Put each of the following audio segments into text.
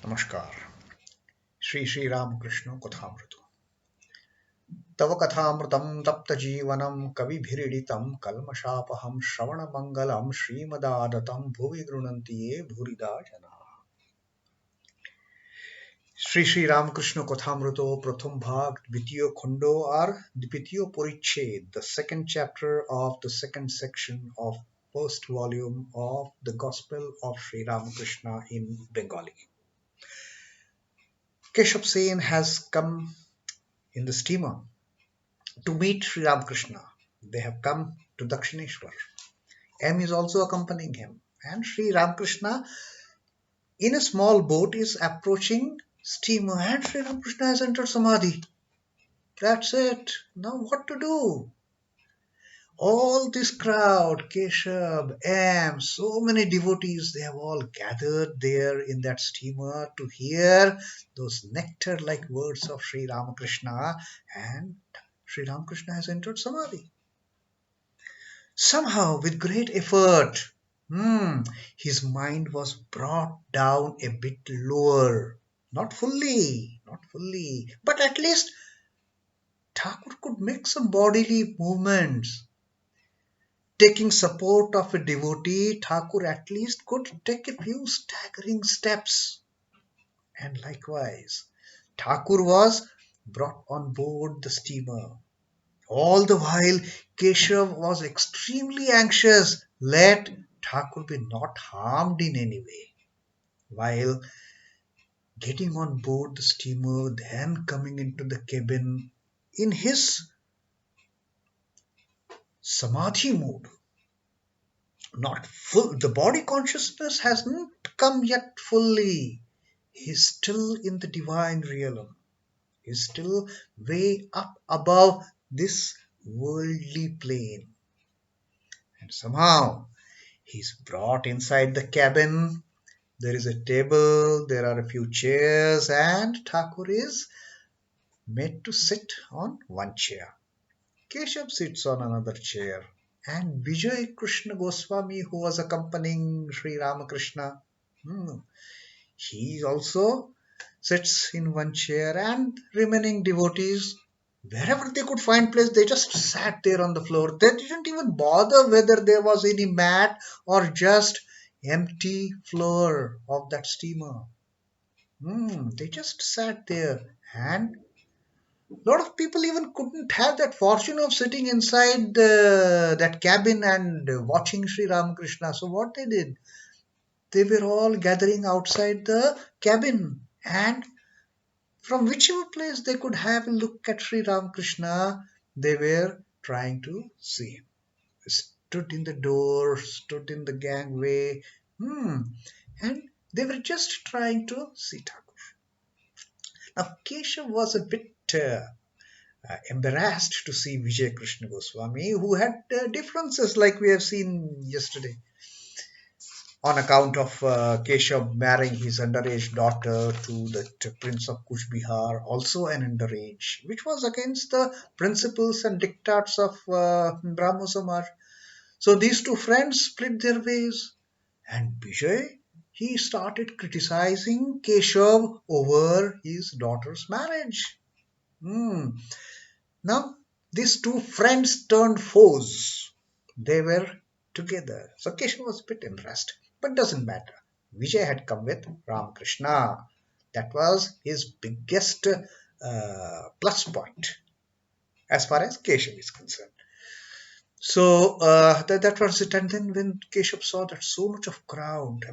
Namaskar. Sri Ramakrishna Kathamrita. तव कथामृतं तप्तजीवनं कविभिरीडितं कल्मषापहं श्रवणमङ्गलं श्रीमदादतं भुवि गृह्णन्ति ये भूरिदा जनाः। श्री रामकृष्ण कथामृतो प्रथम भाग द्वितीय खंडो और द्वितीय परिच्छेद, the second chapter of the second section of first volume of the Gospel of Sri Ramakrishna in Bengali. Keshav Sen has come in the steamer to meet Sri Ramakrishna. They have come to Dakshineshwar. M is also accompanying him. And Sri Ramakrishna in a small boat is approaching steamer, and Sri Ramakrishna has entered Samadhi. That's it. Now what to do? All this crowd, Keshav, M, so many devotees, they have all gathered there in that steamer to hear those nectar-like words of Sri Ramakrishna, and Sri Ramakrishna has entered Samadhi. Somehow, with great effort, his mind was brought down a bit lower. Not fully, but at least Thakur could make some bodily movements. Taking support of a devotee, Thakur at least could take a few staggering steps. And likewise, Thakur was brought on board the steamer. All the while, Keshav was extremely anxious let Thakur be not harmed in any way. While getting on board the steamer, then coming into the cabin in his samadhi mood, not full, the body consciousness hasn't come yet fully. He's still in the divine realm. He's still way up above this worldly plane. And somehow he's brought inside the cabin. There is a table, there are a few chairs, and Thakur is made to sit on one chair. Keshav sits on another chair, and Vijay Krishna Goswami, who was accompanying Sri Ramakrishna, he also sits in one chair, and remaining devotees, wherever they could find place, they just sat there on the floor. They didn't even bother whether there was any mat or just empty floor of that steamer. They just sat there, and a lot of people even couldn't have that fortune of sitting inside that cabin and watching Sri Ramakrishna. So what they did, they were all gathering outside the cabin, and from whichever place they could have a look at Sri Ramakrishna, they were trying to see him. Stood in the door, stood in the gangway, and they were just trying to see Thakur. Now, Keshav was a bit embarrassed to see Vijay Krishna Goswami, who had differences like we have seen yesterday, on account of Keshav marrying his underage daughter to the Prince of Kuch Bihar, also an underage, which was against the principles and diktats of Brahmo Samaj. So these two friends split their ways, and Vijay, he started criticizing Keshav over his daughter's marriage. Now, these two friends turned foes. They were together. So Keshav was a bit embarrassed, but doesn't matter. Vijay had come with Ramakrishna. That was his biggest plus point as far as Keshav is concerned. So that was it. And then when Keshav saw that so much of crowd,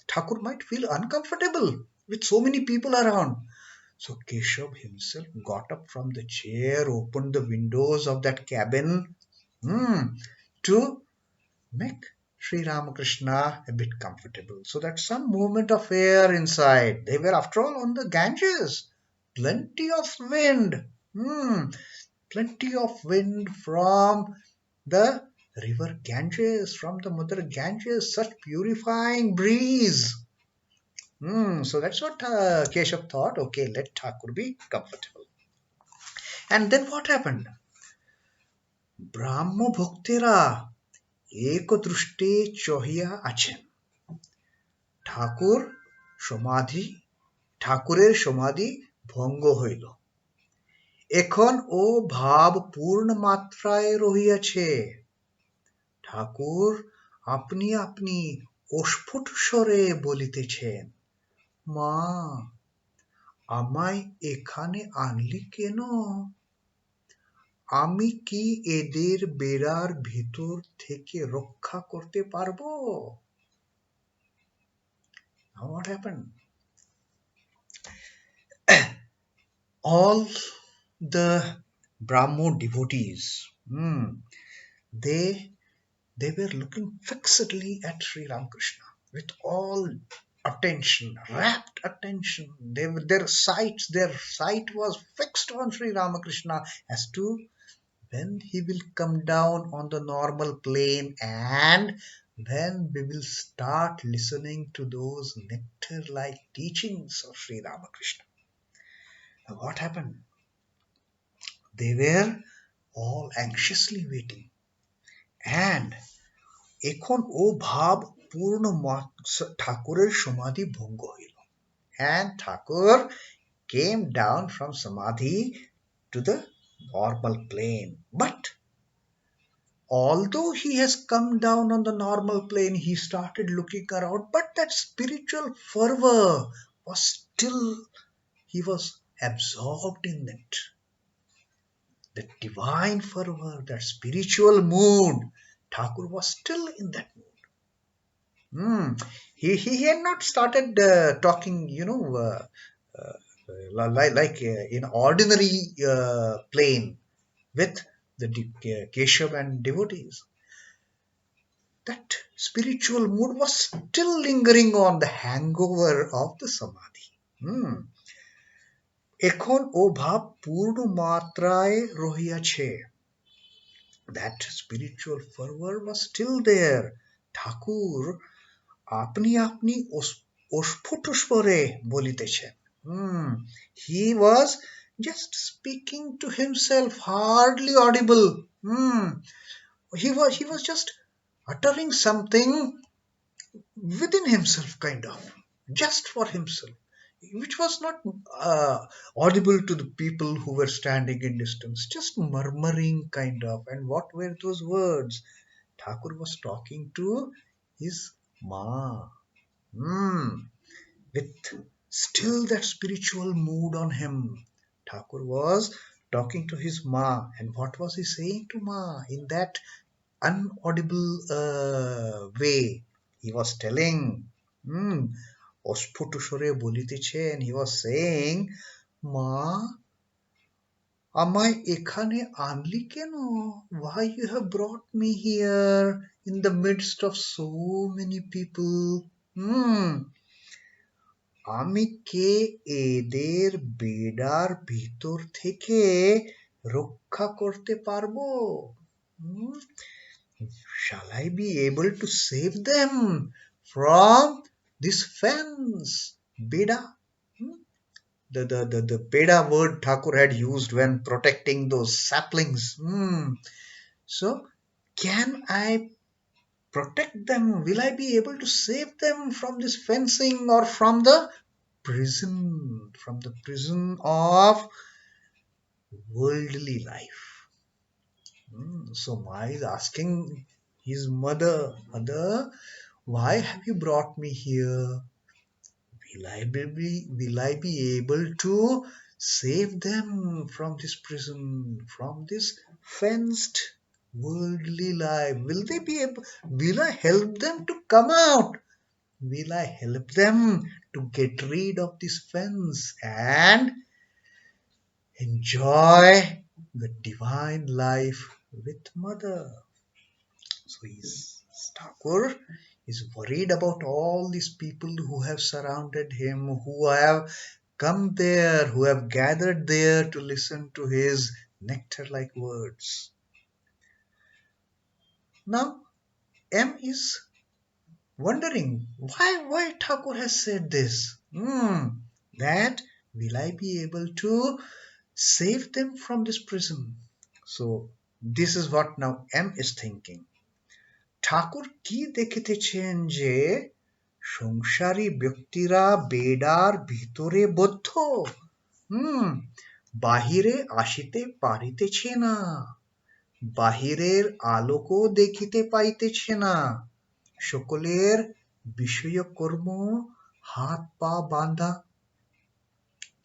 Thakur might feel uncomfortable with so many people around. So Keshav himself got up from the chair, opened the windows of that cabin to make Sri Ramakrishna a bit comfortable, so that some movement of air inside. They were, after all, on the Ganges. Plenty of wind. Plenty of wind from the river Ganges, from the mother Ganges. Such purifying breeze. So that's what Keshav thought. Okay, let Thakur be comfortable. And then what happened? Brahmo Bhaktera Eko Drushte Chohiya Achen. Thakur Samadhi ঠাকুরের সমাধি ভঙ্গ হইল। এখন ও ভাব পূর্ণ মাত্রায় রহিয়াছে। ঠাকুর আপনি আপনি অস্ফুট স্বরে বলিতেছেন, মা আমায় এখানে আনলি কেন? আমি কি এদের বেড়ার ভিতর থেকে রক্ষা করতে পারবো? Now what happened? All the Brahmo devotees, they they were looking fixedly at Sri Ramakrishna with all attention, rapt attention. Their sight was fixed on Sri Ramakrishna as to when he will come down on the normal plane and when we will start listening to those nectar-like teachings of Sri Ramakrishna. Now what happened? They were all anxiously waiting. And এখন ও ভাব পূর্ণ ঠাকুরের সমাধি ভঙ্গ হইল। And Thakur came down from Samadhi to the normal plane. But although he has come down on the normal plane, he started looking around, but that spiritual fervor was still, he was absorbed in it. The divine fervor, that spiritual mood, Thakur was still in that mood. He had not started talking, like in ordinary plane with the Keshav and devotees. That spiritual mood was still lingering on the hangover of the Samadhi. এখন ও ভাব পূর্ণ মাত্রায় রহিয়াছে. That spiritual fervor was still there. ঠাকুর আপনি আপনি অস্ফুট স্বরে বলিতেছেন. He was just speaking to himself, hardly audible. He was just uttering something within himself, kind of, just for himself, which was not audible to the people who were standing in distance, just murmuring kind of. And what were those words? Thakur was talking to his ma, with still that spiritual mood on him. Thakur was talking to his ma, and what was he saying to ma in that unaudible way? He was telling, অস্ফুট স্বরে বলিতেছেন, he was saying, মা আমায় এখানে আনলি কেন? Why you have brought me here in the midst of so many people? আমি কে এদের বেড়ার ভিতর থেকে রক্ষা করতে পারবো? Shall I be able to save them from this fence? Beda. The Beda word Thakur had used when protecting those saplings. So, can I protect them? Will I be able to save them from this fencing or from the prison? From the prison of worldly life. So Ma is asking his mother, Mother, why have you brought me here? Will I be able to save them from this prison, from this fenced worldly life? Will I help them to come out? Will I help them to get rid of this fence and enjoy the divine life with mother? So Thakur is worried about all these people who have surrounded him, who have come there, who have gathered there to listen to his nectar-like words. Now, M is wondering why Thakur has said this. That will I be able to save them from this prison? So this is what now M is thinking. ঠাকুর কি দেখিতেছেন যে সংসারী ব্যক্তিরা বেড়ার ভিতরে বদ্ধ, হুম বাহিরে আসিতে পারিতেছে না, বাহিরের আলোকও দেখিতে পাইতেছে না, সকলের বিষয়কর্ম হাত পা বাঁধা,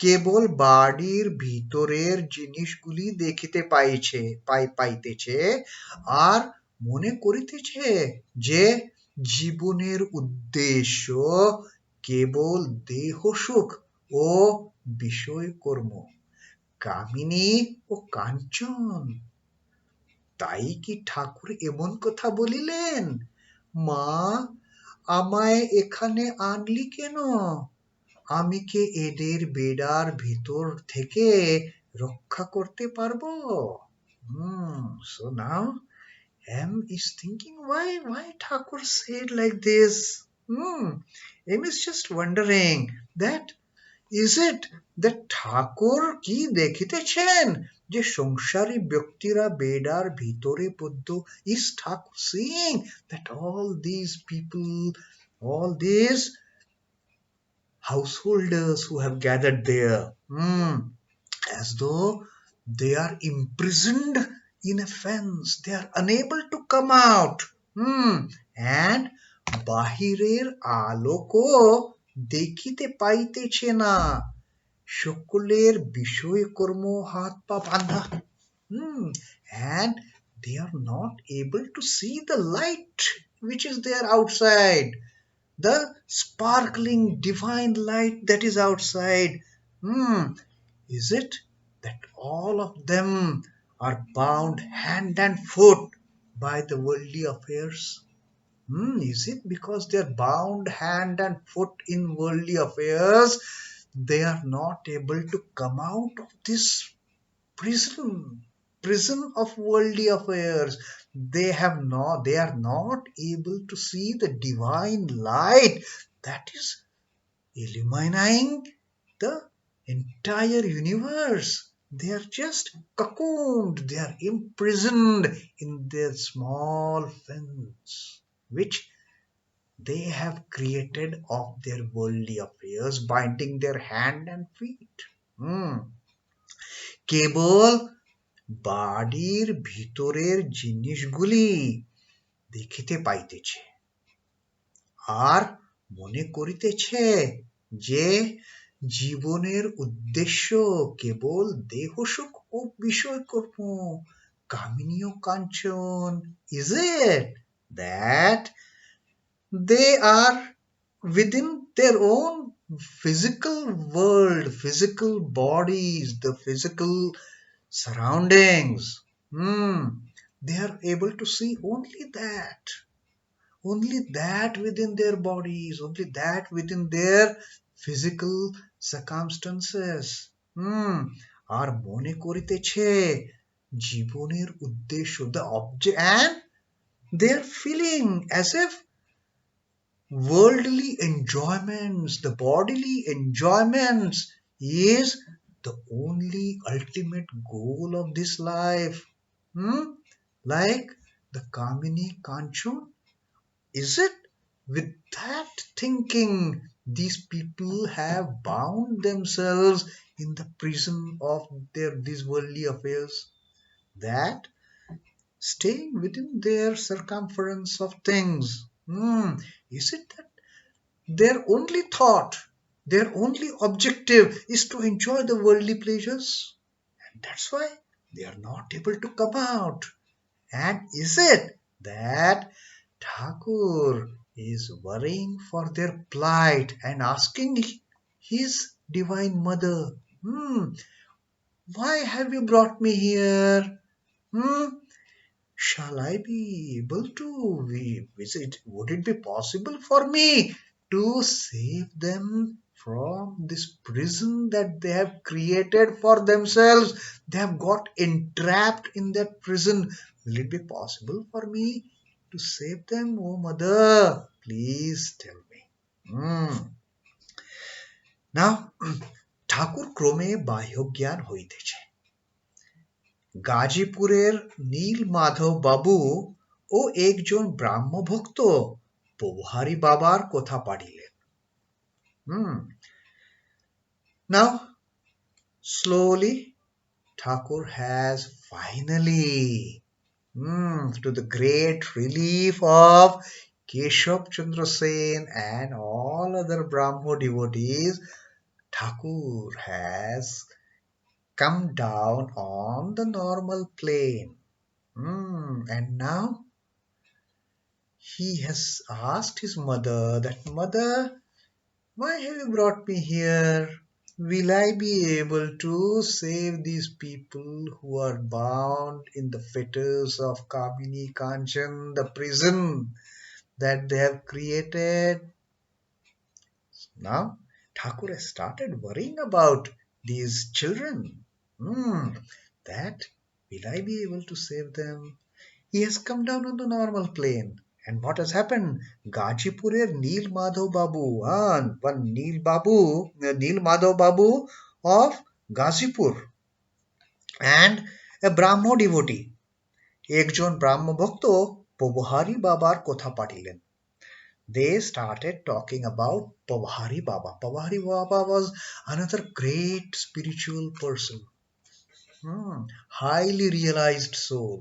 কেবল বাড়ির ভিতরের জিনিসগুলি দেখিতে পাইতেছে, আর মনে করিতেছে যে জীবনের উদ্দেশ্য কেবল দেহ সুখ ও বিষয়কর্ম, কামিনী ও কাঞ্চন। তাই কি ঠাকুর এমন কথা বলিলেন, মা আমায় এখানে আনলি কেন, আমি কি এদের বেড়ার ভিতর থেকে রক্ষা করতে পারবো? So now M is thinking, why Thakur said like this. M is just wondering that is it that ঠাকুর কি দেখিতেছেন যে সংসারী ব্যক্তিরা বেড়ার ভিতরে বদ্ধ? Is Thakur seeing that all these people, all these householders who have gathered there, as though they are imprisoned in a fence, they are unable to come out, and বাহিরের আলোকও দেখিতে পাইতেছে না, সকলের বিষয়কর্ম হাত পা বাঁধা, and they are not able to see the light which is there outside, the sparkling divine light that is outside. Is it that all of them are bound hand and foot by the worldly affairs? Is it because they are bound hand and foot in worldly affairs, they are not able to come out of this prison of worldly affairs? They are not able to see the divine light that is illumining the entire universe. They are just cocooned, they are imprisoned in their small fence which they have created of their worldly affairs, binding their hand and feet. কেবল বাড়ির ভিতরের জিনিসগুলি দেখিতে পাইতেছে, আর মনে করিতেছে যে জীবনের উদ্দেশ্য কেবল দেহ সুখ ও বিষয়কর্ম, কামিনী ও কাঞ্চন। Is it that they are within their own physical world, physical bodies, the physical surroundings? They are able to see only that within their bodies, only that within their physical circumstances. আর মনে করিতেছে জীবনের উদ্দেশ্য, the object, and they are feeling as if worldly enjoyments, the bodily enjoyments is the only ultimate goal of this life. Like the Kamini Kanchan. Is it with that thinking these people have bound themselves in the prison of these worldly affairs, that staying within their circumference of things? Is it that their only thought, their only objective is to enjoy the worldly pleasures, and that's why they are not able to come out? And is it that Thakur is worrying for their plight and asking his divine mother, why have you brought me here? Shall I be able to visit? Would it be possible for me to save them from this prison that they have created for themselves? They have got entrapped in that prison. Will it be possible for me to save them? Oh mother, please tell me. Now ঠাকুর ক্রমে বাহ্য জ্ঞান হইতেছে। গাজীপুরের নীল মাধব বাবু ও একজন ব্রাহ্মভক্ত Pohari Babar Kotha Padilen. Hmm. Now, slowly, Thakur has finally, to the great relief of Keshav Chandra Sen and all other Brahmo devotees, Thakur has come down on the normal plane. And now he has asked his mother that, Mother, why have you brought me here? Will I be able to save these people who are bound in the fetters of Kamini Kanchan, the prison that they have created? Now, Thakur has started worrying about these children. Hmm, that will I be able to save them? He has come down on the normal plane. And what has happened? Gajipurer Neel Madhav Babu, one Neel Madhav Babu of Gazipur, and a Brahmo devotee, একজন ব্রাহ্ম ভক্ত পবহারি বাবার কথা পাঠিলেন. They started talking about Pavhari Baba. Pavhari Baba was another great spiritual person, highly realized soul.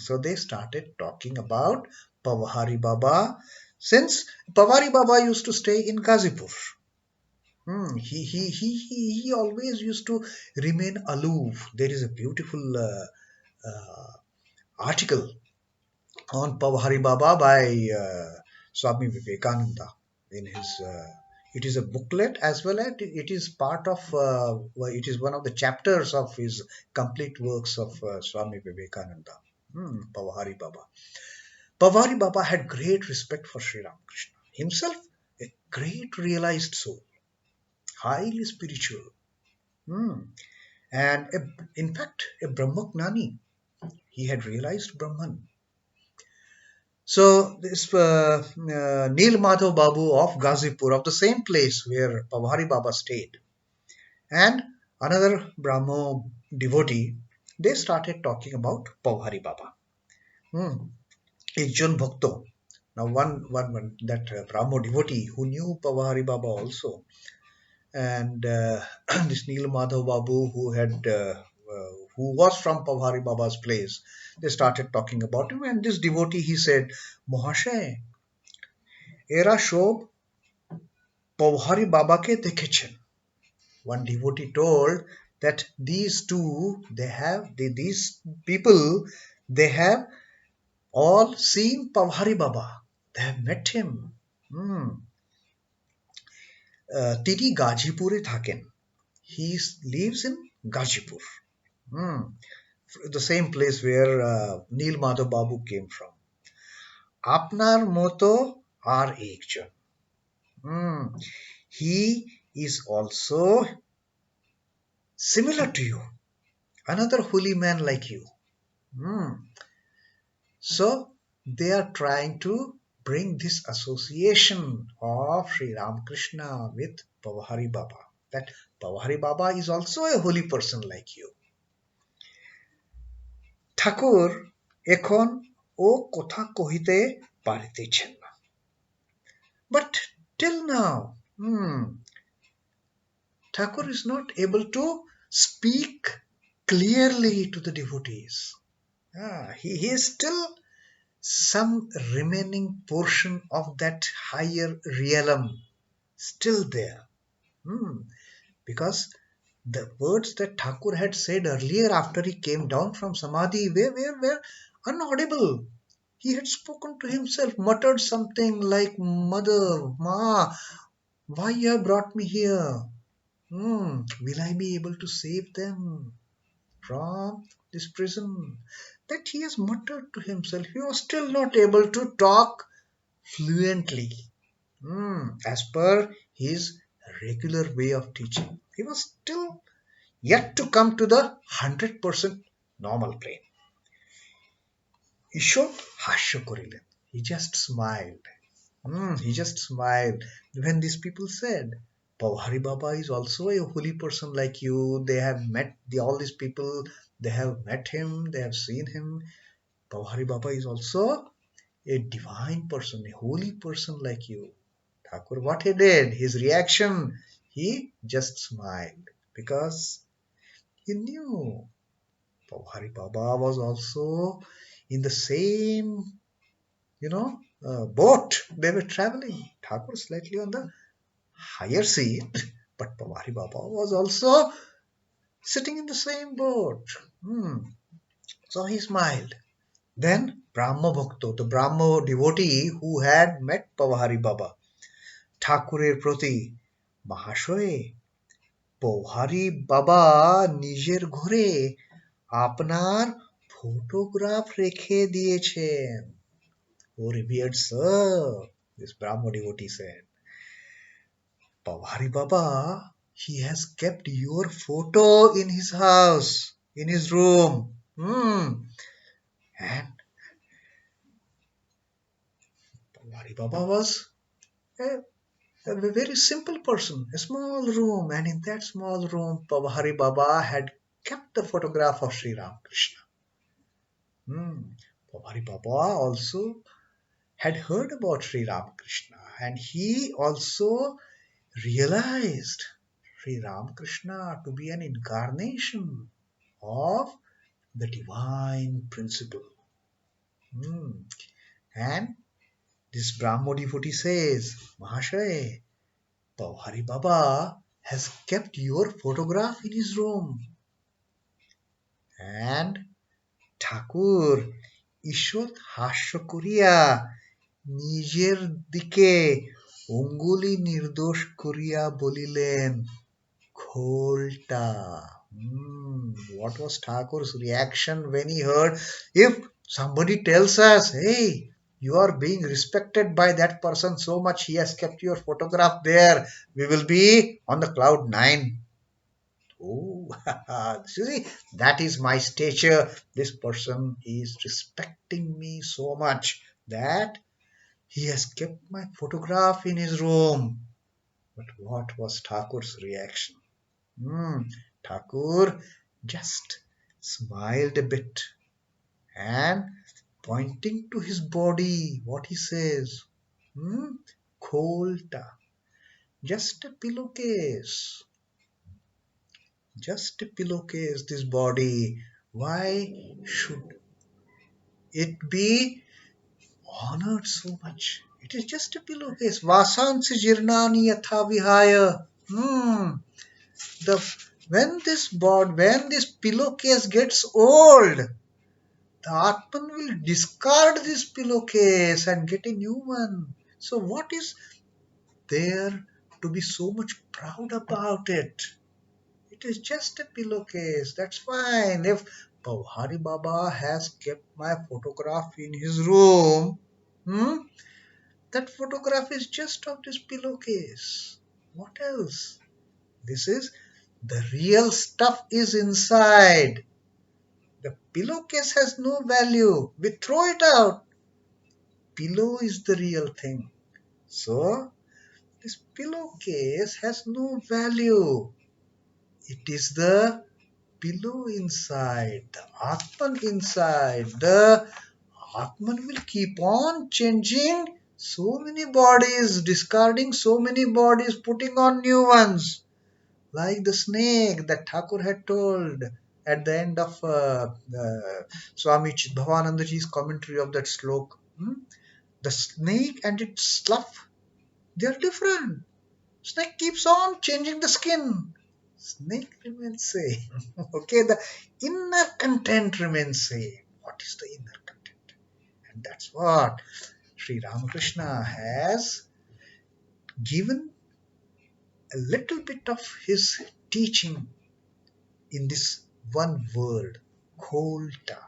So they started talking about Pavhari Baba. Since Pavhari Baba used to stay in Gazipur, he always used to remain aloof. There is a beautiful article on Pavhari Baba by Swami Vivekananda in his. It is a booklet as well as it is part of. It is one of the chapters of his complete works of Swami Vivekananda. Pavhari Baba. Pavhari Baba had great respect for Sri Ramakrishna. Himself, a great realized soul, highly spiritual, and in fact, a Brahmagnani. He had realized Brahman. So this Neel Madhav Babu of Gazipur, of the same place where Pavhari Baba stayed, and another Brahmo devotee, they started talking about Pavhari Baba. Ekjon Bhakto. Now one that Brahmo devotee who knew Pavhari Baba also, and this Neel Madhav Babu who was from Pavhari Baba's place, they started talking about him, and this devotee he said, Mohashay, এরা সব Pavhari বাবাকে দেখেছেন. One devotee told that these people, they have all seen Pavhari Baba. They have met him. তিনি গাজীপুরে থাকেন. He lives in Gazipur, the same place where Neel Madhav Babu came from. আপনার মতো আর একজন. He is also similar to you, another holy man like you. So they are trying to bring this association of Sri Ramakrishna with Pavhari Baba, that Pavhari Baba is also a holy person like you. ঠাকুর এখন ও কথা কহিতে পারিতেছেন না. But till now, Thakur is not able to speak clearly to the devotees. He is still some remaining portion of that higher realm still there. Because the words that Thakur had said earlier after he came down from Samadhi were unaudible. He had spoken to himself, muttered something like, Mother, Ma, why you have brought me here? Will I be able to save them from this prison? That he has muttered to himself. He was still not able to talk fluently as per his regular way of teaching. He was still yet to come to the 100% normal plane. Ishor hasya korilen. He just smiled. He just smiled when these people said, Pavhari Baba is also a holy person like you. They have met all these people. They have met him. They have seen him. Pavhari Baba is also a divine person, a holy person like you. Thakur, what he did, his reaction, he just smiled because he knew Hari Baba was also in the same, boat. They were traveling. Thakur slightly on the higher seat, but Hari Baba was also sitting in the same boat. So he smiled. Then Brahma Bhakto, the Brahma devotee who had met Pavahari Baba, ঠাকুরের প্রতি মহাশয় পওহারি বাবা নিজের ঘরে আপনার photograph রেখে দিয়েছেন. Oh, revered sir, this Brahmo devotee said, Pavahari Baba, he has kept your photo in his house, in his room. And Pavahari Baba was a a very simple person, a small room, and in that small room, Pavahari Baba had kept the photograph of Sri Ramakrishna. Pavahari Baba also had heard about Sri Ramakrishna, and he also realized Sri Ramakrishna to be an incarnation of the divine principle. And this Brahmo devotee says, Mahashay, Pavahari Baba has kept your photograph in his room. And ঠাকুর ঈষৎ হাস্য করিয়া নিজের দিকে অঙ্গুলি নির্দোষ করিয়া বলিলেন, খোলটা. What was Thakur's reaction when he heard, if somebody tells us, hey, you are being respected by that person so much, he has kept your photograph there, we will be on the cloud nine. Oh, see, that is my stature. This person is respecting me so much that he has kept my photograph in his room. But what was Thakur's reaction? Thakur just smiled a bit and pointing to his body, what he says, Kholta, just a pillowcase. Just a pillowcase, this body. Why should it be honored so much? It is just a pillowcase. Vasansi jirnani yatha vihaya. When this pillowcase gets old, the Atman will discard this pillowcase and get a new one. So what is there to be so much proud about it? It is just a pillowcase. That's fine. If Pavahari Baba has kept my photograph in his room, that photograph is just of this pillowcase. What else? This is the real stuff is inside. The pillowcase has no value. We throw it out. Pillow is the real thing. So, this pillowcase has no value. It is the pillow inside, the Atman inside. The Atman will keep on changing so many bodies, discarding so many bodies, putting on new ones. Like the snake that Thakur had told at the end of Swami Chidbhavanandaji's commentary of that slok. The snake and its slough, they are different. Snake keeps on changing the skin. Snake remains same. Okay, the inner content remains same. What is the inner content? And that's what Sri Ramakrishna has given a little bit of his teaching in this one word, Kholta.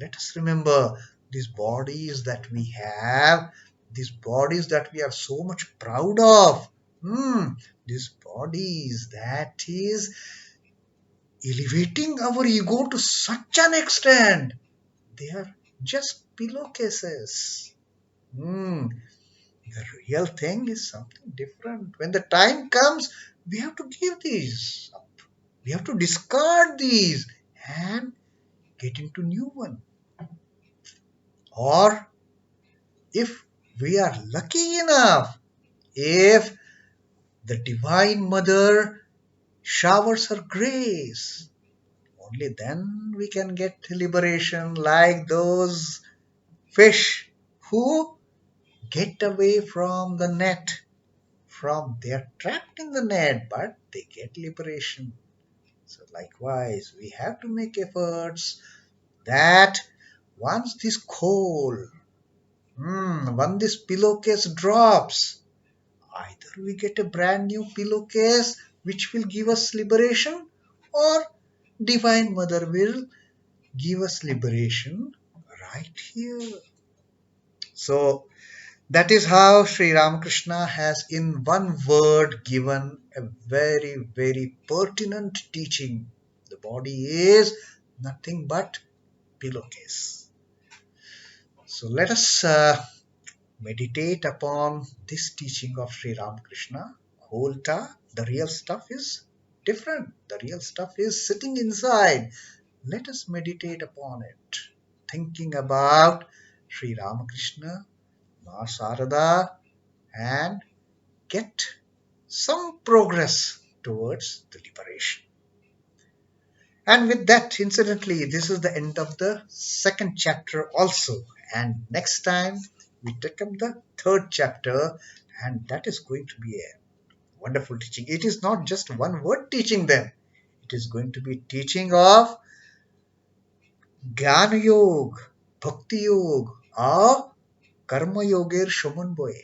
Let us remember these bodies that we have, these bodies that we are so much proud of. These bodies that is elevating our ego to such an extent. They are just pillowcases. The real thing is something different. When the time comes, we have to give these up. We have to discard these and get into new one. Or If we are lucky enough, if the Divine Mother showers her grace, only then we can get liberation like those fish who get away from the net. From they are trapped in the net, but they get liberation. So likewise, we have to make efforts that once this coal, when this pillowcase drops, either we get a brand new pillowcase which will give us liberation, or Divine Mother will give us liberation right here. So that is how Sri Ramakrishna has, in one word, given a very, very pertinent teaching. The body is nothing but pillowcase. So let us meditate upon this teaching of Sri Ramakrishna. Holta, the real stuff is different. The real stuff is sitting inside. Let us meditate upon it, thinking about Sri Ramakrishna, Ma Sarada, and get some progress towards the liberation. And with that, incidentally, this is the end of the second chapter also. And next time we take up the third chapter, and that is going to be a wonderful teaching. It is not just one word teaching them, it is going to be teaching of Jnana Yoga, Bhakti Yoga, or Karma Yoger Shomanboy.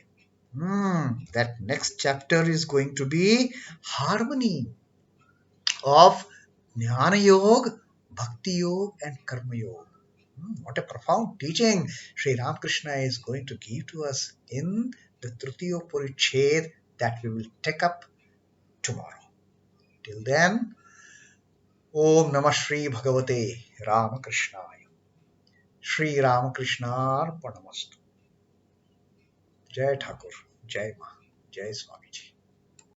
That next chapter is going to be harmony of Jnana Yoga, Bhakti Yoga, and Karma Yoga. What a profound teaching Sri Ramakrishna is going to give to us in the Tritiyo Puriched that we will take up tomorrow. Till then, Om Namah Shri Bhagavate Ramakrishna. Shri Ramakrishna Arpanamastu. Jai Thakur, Jai Ma, Jai Swamiji.